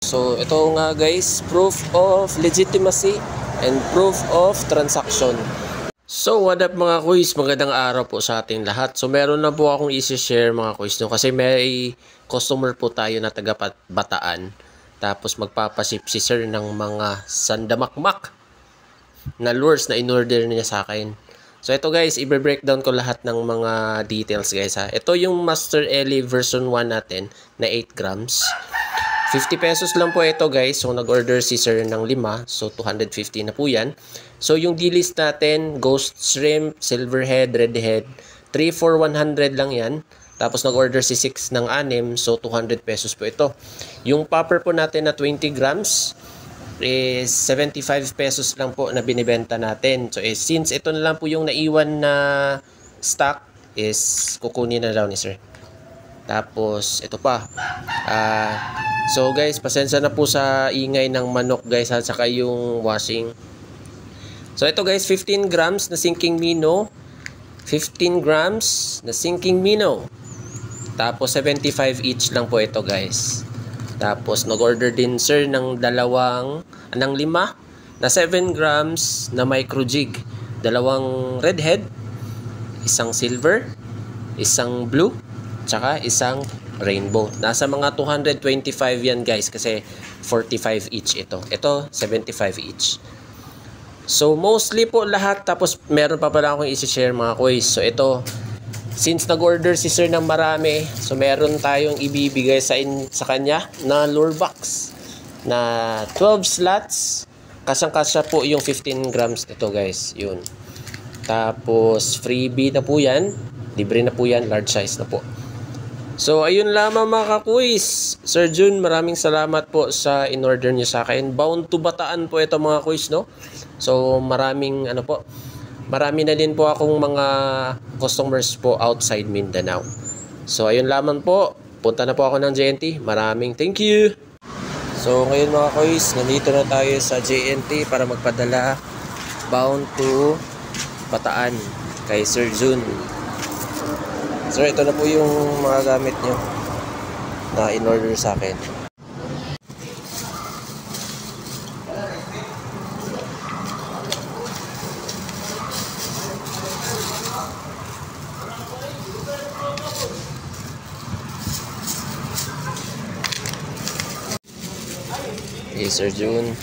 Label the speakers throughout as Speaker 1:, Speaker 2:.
Speaker 1: So ito nga guys, proof of legitimacy and proof of transaction. So what up mga kuys, magandang araw po sa ating lahat. So meron na po akong i-share mga kuys no, kasi may customer po tayo na taga Bataan. Tapos magpapasip si sir ng mga sandamakmak na lures na in-order niya sa akin. So ito guys, i-breakdown ko lahat ng mga details guys ha. Ito yung Master Ellie version 1 natin na 8 grams. 50 pesos lang po ito guys. So nag-order si sir ng 5. So 250 na po yan. So yung D-list natin, Ghost Shrimp, Silverhead, Redhead, 3 for 100 lang yan. Tapos nag-order si 6 ng 6. So 200 pesos po ito. Yung popper po natin na 20 grams is 75 pesos lang po na binibenta natin. So since ito na lang po yung naiwan na stock, is kukunin na daw ni sir. Tapos ito pa. So guys, pasensya na po sa ingay ng manok guys at saka yung washing. So ito guys, 15 grams na sinking minnow. 15 grams na sinking minnow. Tapos 75 each lang po ito guys. Tapos nag-order din sir ng 5 na 7 grams na micro jig. 2 redhead, isang silver, isang blue, tsaka isang rainbow. Nasa mga 225 yan guys kasi 45 each ito. Ito 75 each. So mostly po lahat, tapos meron pa pala akong i-share mga kuys. So ito, since nag-order si sir ng marami, so meron tayong ibibigay sa kanya na lure box na 12 slots. Kasyang-kasya po yung 15 grams nito guys. Yun. Tapos freebie na po yan. Libre na po yan. Large size na po. So ayun lamang mga kakuis. Sir Jun, maraming salamat po sa in-order niyo sa akin. Bound to Bataan po ito mga kuis, no? So marami na din po akong mga customers po outside Mindanao. So ayun lamang po. Punta na po ako ng JNT. Maraming thank you. So ngayon mga kuis, nandito na tayo sa JNT para magpadala bound to Bataan kay Sir Jun. Sir, ito na po yung mga gamit nyo na in-order sa akin. Okay, Sir Jun.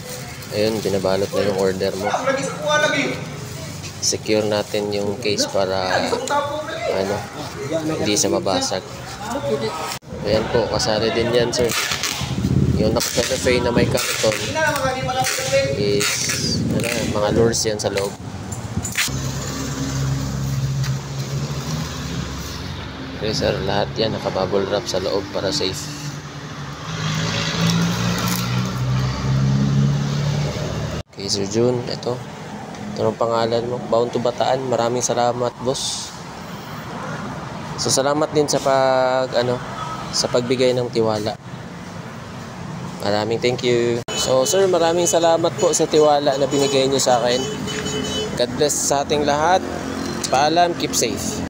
Speaker 1: Ayun, binabalot na yung order mo. Secure natin yung case para hindi siya mabasag. Ayan po, kasali din yan sir. Yung naka-cafe na may karton is mga lures yan sa loob. Okay sir, lahat yan naka-bubble wrap sa loob para safe. Okay Sir Jun, ito ang pangalan mo, Bound to Bataan. Maraming salamat boss. So salamat din sa pagbigay ng tiwala. Maraming thank you. So sir, maraming salamat po sa tiwala na binigay niyo sa akin. God bless sa ating lahat. Paalam, keep safe.